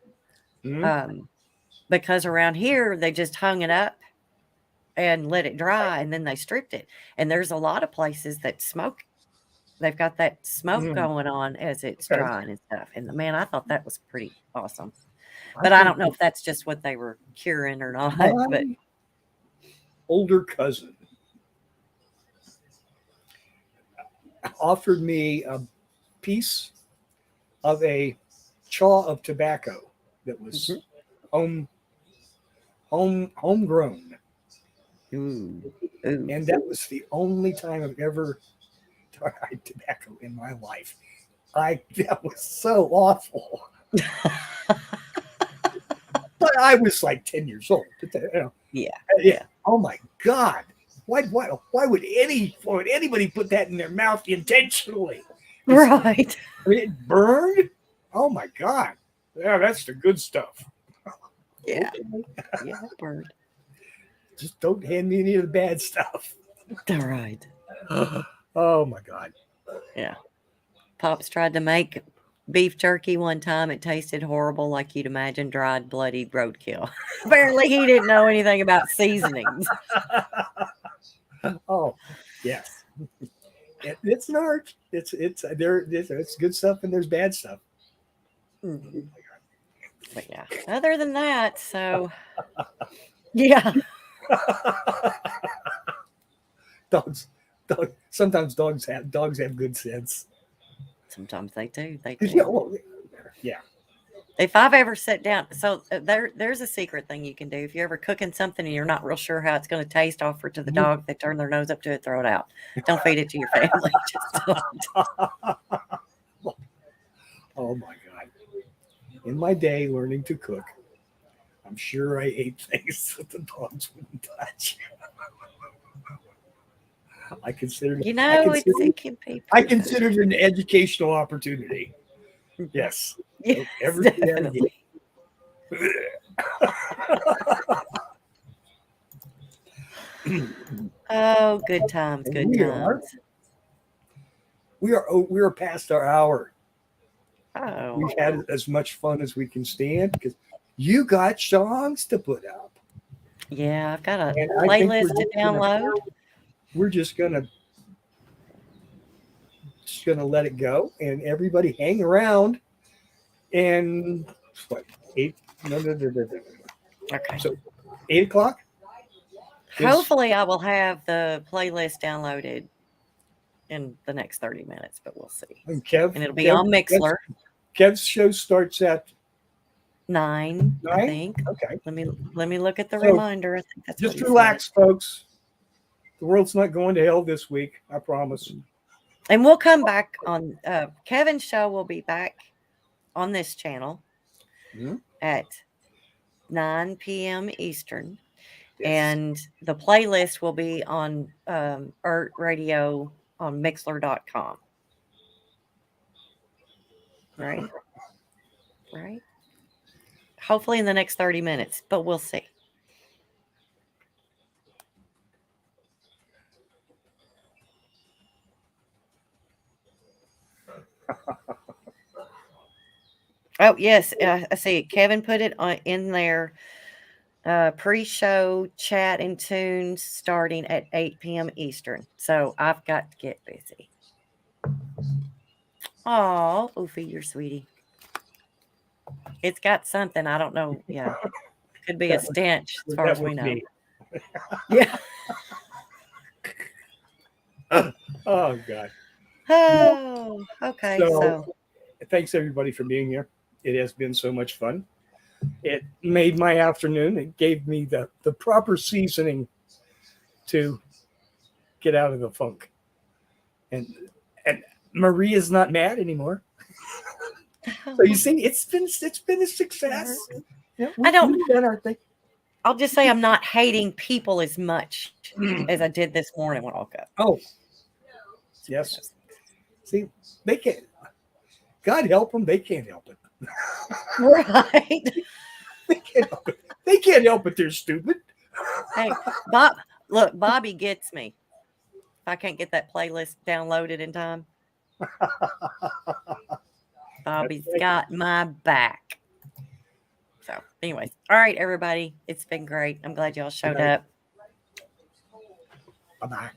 Mhm. um, because around here they just hung it up and let it dry, and then they stripped it. And there's a lot of places that smoke. They've got that smoke Mhm. going on as it's Okay. drying and stuff. And man, I thought that was pretty awesome. I But I think don't know if that's just what they were curing or not. But my older cousin offered me a piece of a chaw of tobacco that was Mhm. home homegrown, Ooh, ooh. and that was the only time I've ever tried tobacco in my life. That was so awful. But I was like 10 years old. Yeah, Yeah. yeah. Oh my God. Why would anybody put that in their mouth intentionally? Right. I mean, it burned. Oh my God. Yeah, that's the good stuff. Yeah. Okay. Yeah, bird. Just don't hand me any of the bad stuff. All right. Oh my God. Yeah. Pops tried to make beef jerky one time. It tasted horrible, like you'd imagine dried, bloody roadkill. Apparently, he didn't know anything about seasonings. Oh, yes. It's an art. It's good stuff and there's bad stuff. Mhm. But yeah, other than that, so yeah. dogs, sometimes dogs have good sense. Sometimes they do. They 'Cause, do. well, yeah. If I've ever sat down, so there's a secret thing you can do. If you're ever cooking something and you're not real sure how it's going to taste, offer it to the Mhm. dog. They turn their nose up to it, throw it out. Don't feed it to your family. Just don't. Oh my God. In my day learning to cook, I'm sure I ate things that the dogs wouldn't touch. I considered You know, it can be I pretty good. considered it an educational opportunity. Yes. Yes, Don't ever do that definitely. again. Oh, good times, And good times. we are past our hour. Oh, We've had as much fun as we can stand because you got songs to put up. yeah, I've got a And I think we're playlist to just gonna download. we're just gonna let it go, and everybody hang around. And what 8? No. Okay. So 8 o'clock. Hopefully, I will have the playlist downloaded in the next 30 minutes, but we'll see. And And it'll be on Mixler. Kev's show starts at 9, I 9. think. Okay. Let me look at the So, reminder. I think that's just what he relax, said. folks. The world's not going to hell this week. I promise. And we'll come back on Kevin's show. Will be back on this channel at 9 p.m. Eastern. Yes. And the playlist will be on ERT Radio on Mixler.com. Right? Right? Hopefully in the next 30 minutes, but we'll see. Oh, yes. I see it. Kevin put it in there. Pre-show chat and tunes starting at 8 p.m. Eastern. So I've got to get busy. Oh, Oofy, you're sweetie. It's got something. I don't know. Yeah. Could be a stench as far as we know. Yeah. Oh, God. Oh, okay. So thanks, everybody, for being here. It has been so much fun. It made my afternoon. It gave me the proper seasoning to get out of the funk. And Maria's not mad anymore. So you see, it's been a success. Yeah, we've done our thing. I'll just say I'm not hating people as much as I did this morning when I woke up. Oh, yes. See, they can't. God help them. They can't help it. Right. They can't help it. They can't help it. They're stupid. Hey, look, Bobby gets me. If I can't get that playlist downloaded in time, Bobby's got my back. So, anyways, all right, everybody. It's been great. I'm glad y'all showed up. Bye-bye.